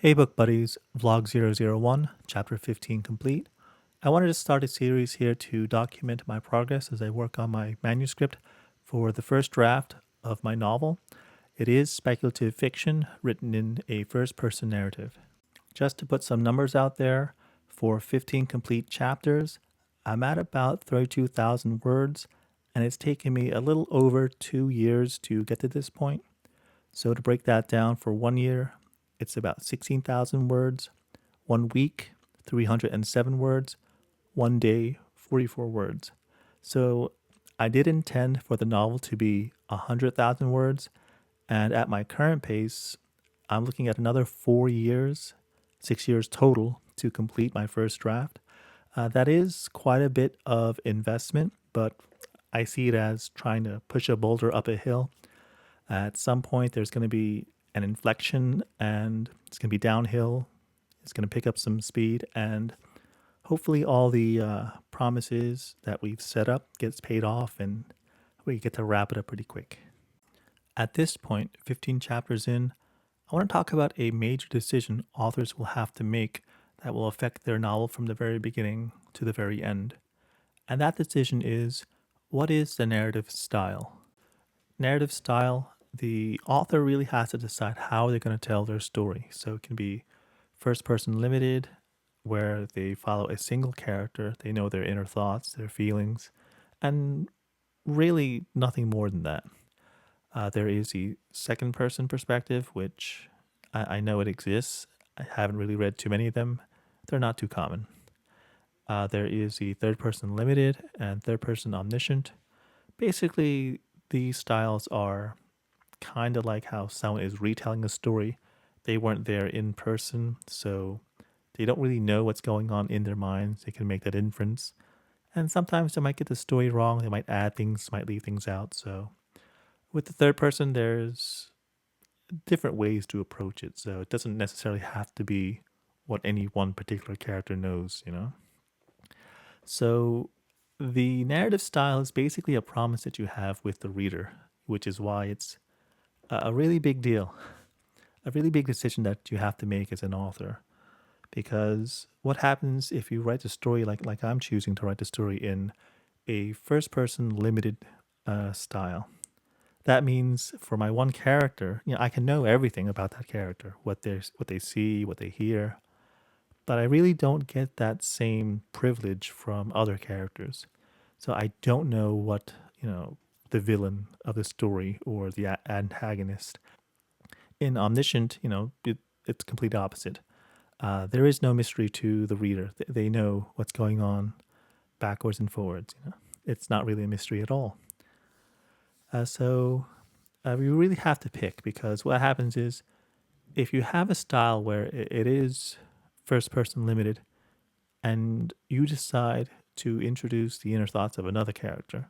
Hey book buddies, VLOG001, chapter 15 complete. I wanted to start a series here to document my progress as I work on my manuscript for the first draft of my novel. It is speculative fiction written in a first-person narrative. Just to put some numbers out there, for 15 complete chapters, I'm at about 32,000 words, and it's taken me a little over 2 years to get to this point. So to break that down, for 1 year, it's about 16,000 words. 1 week, 307 words. 1 day, 44 words. So I did intend for the novel to be 100,000 words. And at my current pace, I'm looking at another 4 years, 6 years total to complete my first draft. That is quite a bit of investment, but I see it as trying to push a boulder up a hill. At some point, there's going to be an inflection and it's going to be downhill. It's going to pick up some speed, and hopefully all the promises that we've set up gets paid off and we get to wrap it up pretty quick. At this point, 15 chapters in, I want to talk about a major decision authors will have to make that will affect their novel from the very beginning to the very end. And that decision is, what is the narrative style? Narrative style, the author really has to decide how they're going to tell their story. So it can be first person limited, where they follow a single character, they know their inner thoughts, their feelings, and really nothing more than that. There is the second person perspective, which I know it exists. I haven't really read too many of them. They're not too common. There is the third person limited and third person omniscient. Basically, these styles are kind of like how someone is retelling a story. They weren't there in person, so they don't really know what's going on in their minds. They can make that inference. And sometimes they might get the story wrong. They might add things, might leave things out. So with the third person, there's different ways to approach it. So it doesn't necessarily have to be what any one particular character knows, you know? So the narrative style is basically a promise that you have with the reader, which is why it's a really big deal, a really big decision that you have to make as an author. Because what happens if you write a story like I'm choosing to write the story in a first-person limited style? That means for my one character, I can know everything about that character, what they see, what they hear, but I really don't get that same privilege from other characters. So I don't know what, the villain of the story or the antagonist. In Omniscient, it's complete opposite. There is no mystery to the reader. They know what's going on backwards and forwards. It's not really a mystery at all. So we really have to pick, because what happens is, if you have a style where it is first person limited and you decide to introduce the inner thoughts of another character,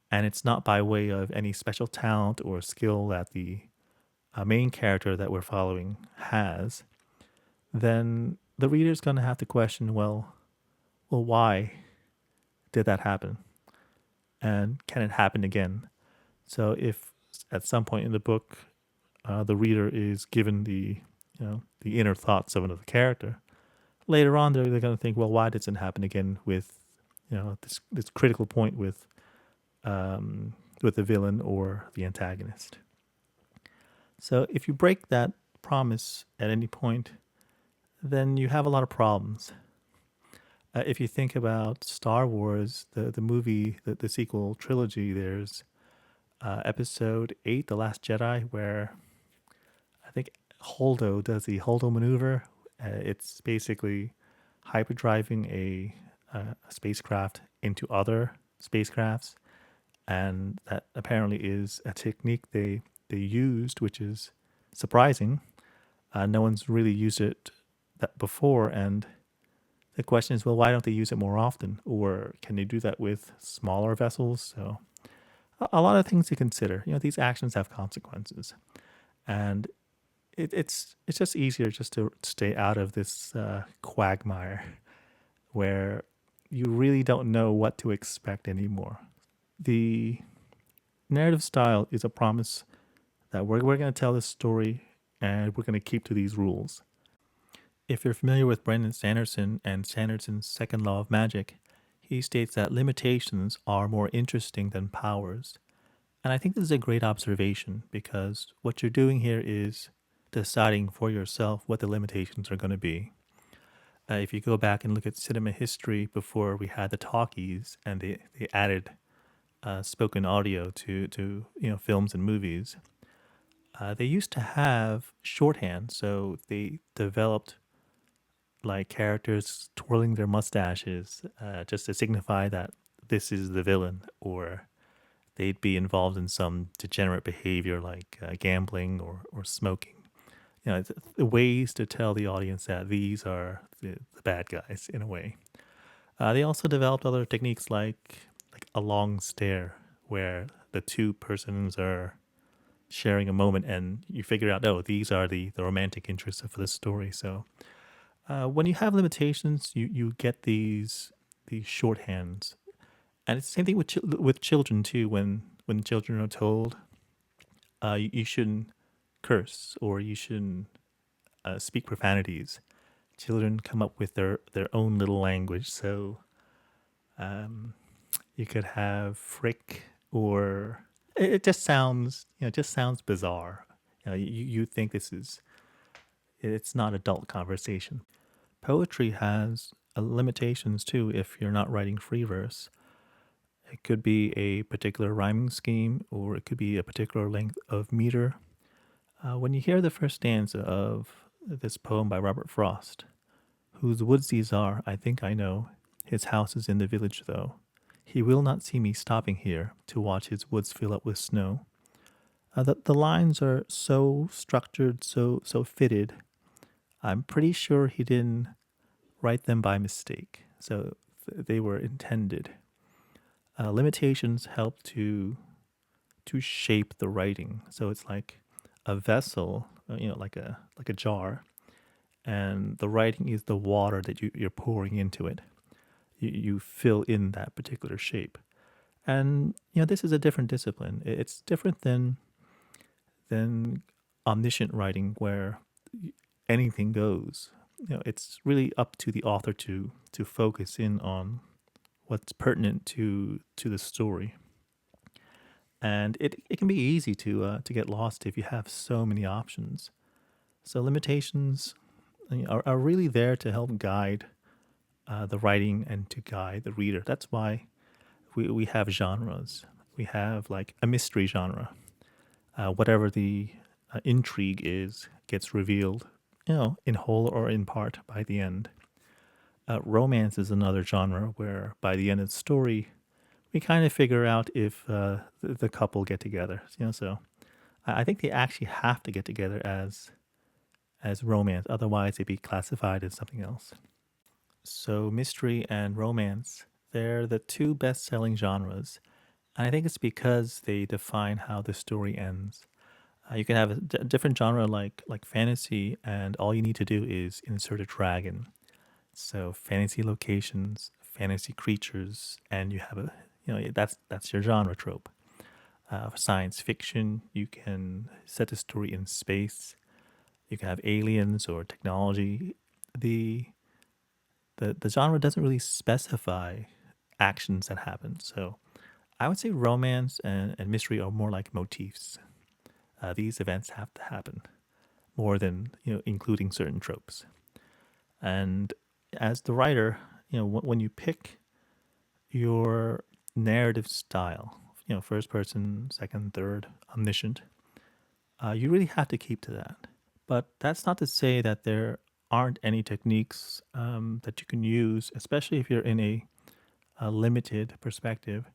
and it's not by way of any special talent or skill that the main character that we're following has, then the reader's going to have to question, well, why did that happen? And can it happen again? So if at some point in the book, the reader is given the inner thoughts of another character, later on they're going to think, well, why doesn't it happen again with this critical point with the villain or the antagonist? So if you break that promise at any point, then you have a lot of problems. If you think about Star Wars, the movie, the sequel trilogy, there's episode 8, The Last Jedi, where I think Holdo does the Holdo maneuver. It's basically hyperdriving a spacecraft into other spacecrafts, and that apparently is a technique they used, which is surprising. No one's really used it that before, and the question is, well, why don't they use it more often, or can they do that with smaller vessels? So a lot of things to consider. These actions have consequences, and it's just easier just to stay out of this quagmire where you really don't know what to expect anymore. The narrative style is a promise that we're going to tell this story and we're going to keep to these rules. If you're familiar with Brandon Sanderson and Sanderson's second law of magic, he states that limitations are more interesting than powers. And I think this is a great observation because what you're doing here is deciding for yourself what the limitations are going to be. If you go back and look at cinema history before we had the talkies and they added spoken audio to films and movies, they used to have shorthand, so they developed like characters twirling their mustaches just to signify that this is the villain, or they'd be involved in some degenerate behavior like gambling or smoking. The ways to tell the audience that these are the bad guys in a way. They also developed other techniques like a long stare, where the two persons are sharing a moment, and you figure out, oh, these are the romantic interests of the story. So when you have limitations, you get these shorthands, and it's the same thing with children too. When children are told, you shouldn't curse or you shouldn't speak profanities, children come up with their own little language. So you could have frick, or it just sounds just sounds bizarre. You think it's not adult conversation. Poetry has limitations too if you're not writing free verse. It could be a particular rhyming scheme, or it could be a particular length of meter. When you hear the first stanza of this poem by Robert Frost, whose woods these are, I think I know. His house is in the village, though. He will not see me stopping here to watch his woods fill up with snow. The lines are so structured, so fitted. I'm pretty sure he didn't write them by mistake. So they were intended. Limitations help to shape the writing. So it's like a vessel, like a jar, and the writing is the water that you're pouring into it. You fill in that particular shape, and this is a different discipline. It's different than omniscient writing, where anything goes. It's really up to the author to focus in on what's pertinent to the story. And it can be easy to get lost if you have so many options. So limitations are really there to help guide the writing and to guide the reader. That's why we have genres. We have like a mystery genre. Whatever the intrigue is gets revealed, in whole or in part by the end. Romance is another genre where by the end of the story, we kind of figure out if the couple get together. So I think they actually have to get together as romance, otherwise they'd be classified as something else. So mystery and romance, they're the two best-selling genres, and I think it's because they define how the story ends. You can have a different genre like fantasy, and all you need to do is insert a dragon. So fantasy locations, fantasy creatures, and you have that's your genre trope. For science fiction, you can set a story in space. You can have aliens or technology. The genre doesn't really specify actions that happen. So I would say romance and mystery are more like motifs. These events have to happen more than including certain tropes. And as the writer, when you pick your narrative style, first person, second, third, omniscient, you really have to keep to that. But that's not to say that there aren't any techniques that you can use, especially if you're in a limited perspective.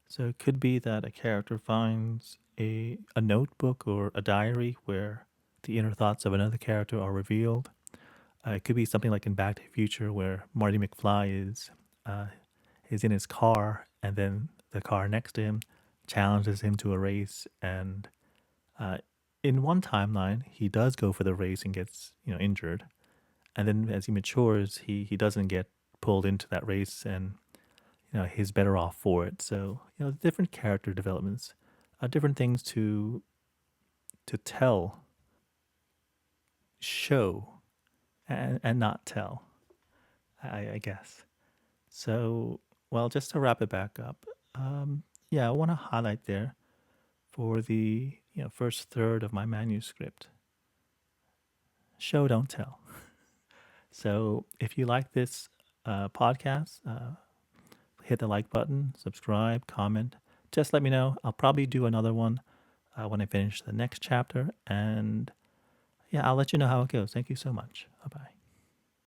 So it could be that a character finds a notebook or a diary where the inner thoughts of another character are revealed. It could be something like in Back to the Future where Marty McFly is in his car, and then the car next to him challenges him to a race, and uh, in one timeline he does go for the race and gets injured, and then as he matures he doesn't get pulled into that race, and he's better off for it. So different character developments, different things to tell, show, and not tell, I guess. So, well, just to wrap it back up, yeah, I want to highlight there for the first third of my manuscript. Show, don't tell. So, if you like this podcast, hit the like button, subscribe, comment. Just let me know. I'll probably do another one when I finish the next chapter. And yeah, I'll let you know how it goes. Thank you so much. Bye bye.